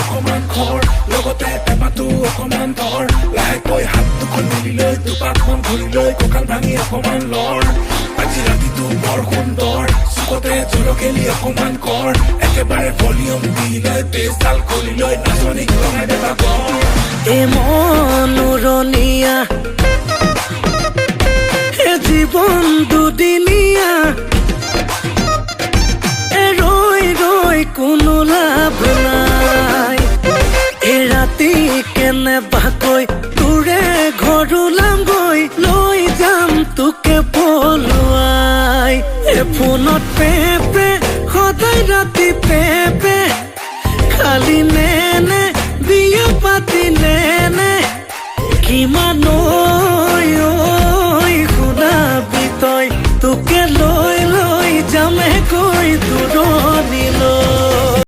অকমান খৰ লগতে টেমাটো অকমান ধৰ লাহেকৈ হাত দুখন মিলি লৈ দুপাকমান ঘূৰি লৈ কঁকাল ভাঙি অকমান লৰ আজি ৰাতিটো বৰ সুন্দৰ চুকতে জলকেলি অকমান কৰ একেবাৰে ভলিউম দি লৈ বেছডাল খুলি লৈ নাচনীক লগাই দেবা গৰ এ মনোৰণীয়া এ জীৱন দুদিনীয়া এ ৰৈ ৰৈ কোনো লাভ নাই এ ৰাতি কেনেবাকৈ তোৰে ঘৰলামগৈ লৈ যাম তোকে পলুৱাই এ ফোনত পেপে সদায় ৰাতি পেপে খালি নেনে বিয়া পাতি নেনে কিমান শুনাবি তই তোকে লৈ লৈ যামে কৈ দূৰণিলৈ